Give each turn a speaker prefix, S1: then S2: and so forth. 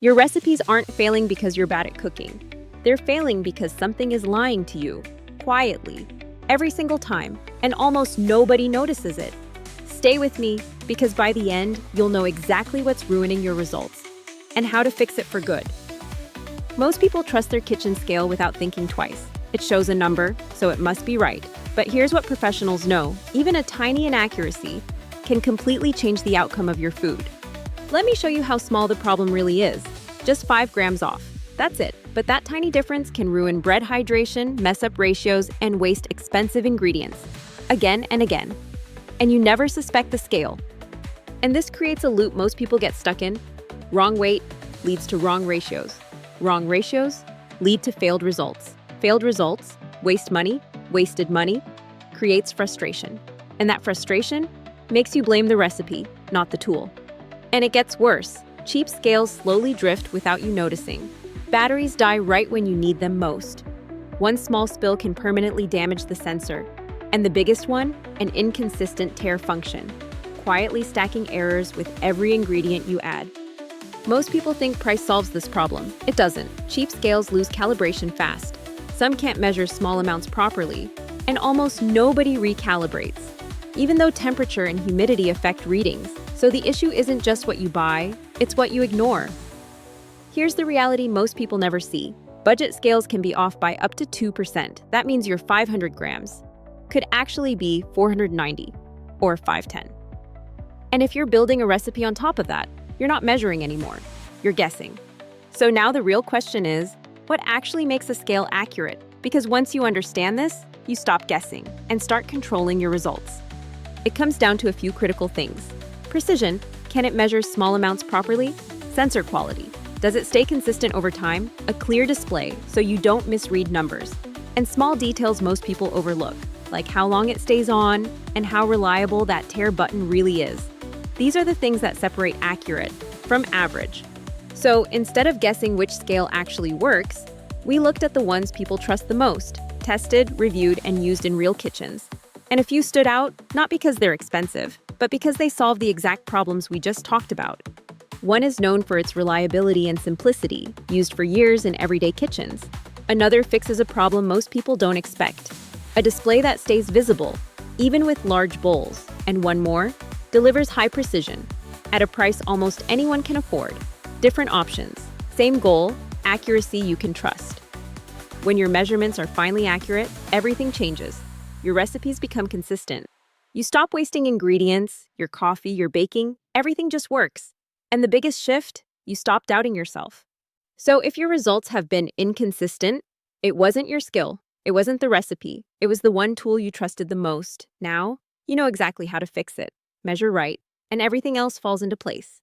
S1: Your recipes aren't failing because you're bad at cooking. They're failing because something is lying to you, quietly, every single time, and almost nobody notices it. Stay with me, because by the end, you'll know exactly what's ruining your results and how to fix it for good. Most people trust their kitchen scale without thinking twice. It shows a number, so it must be right. But here's what professionals know: even a tiny inaccuracy can completely change the outcome of your food. Let me show you how small the problem really is. Just 5 grams off. That's it. But that tiny difference can ruin bread hydration, mess up ratios, and waste expensive ingredients again and again. And you never suspect the scale. And this creates a loop most people get stuck in. Wrong weight leads to wrong ratios. Wrong ratios lead to failed results. Failed results waste money. Wasted money creates frustration. And that frustration makes you blame the recipe, not the tool. And it gets worse. Cheap scales slowly drift without you noticing. Batteries die right when you need them most. One small spill can permanently damage the sensor. And the biggest one, an inconsistent tare function, quietly stacking errors with every ingredient you add. Most people think price solves this problem. It doesn't. Cheap scales lose calibration fast. Some can't measure small amounts properly, and almost nobody recalibrates, even though temperature and humidity affect readings. So the issue isn't just what you buy, it's what you ignore. Here's the reality most people never see. Budget scales can be off by up to 2%. That means your 500 grams could actually be 490 or 510. And if you're building a recipe on top of that, you're not measuring anymore, you're guessing. So now the real question is, what actually makes a scale accurate? Because once you understand this, you stop guessing and start controlling your results. It comes down to a few critical things. Precision: can it measure small amounts properly? Sensor quality: does it stay consistent over time? A clear display so you don't misread numbers. And small details most people overlook, like how long it stays on and how reliable that tare button really is. These are the things that separate accurate from average. So instead of guessing which scale actually works, we looked at the ones people trust the most, tested, reviewed, and used in real kitchens. And a few stood out, not because they're expensive, but because they solve the exact problems we just talked about. One is known for its reliability and simplicity, used for years in everyday kitchens. Another fixes a problem most people don't expect: a display that stays visible, even with large bowls. And one more delivers high precision, at a price almost anyone can afford. Different options, same goal: accuracy you can trust. When your measurements are finally accurate, everything changes. Your recipes become consistent. You stop wasting ingredients, your coffee, your baking, everything just works. And the biggest shift, you stop doubting yourself. So if your results have been inconsistent, it wasn't your skill, it wasn't the recipe, it was the one tool you trusted the most. Now, you know exactly how to fix it. Measure right, and everything else falls into place.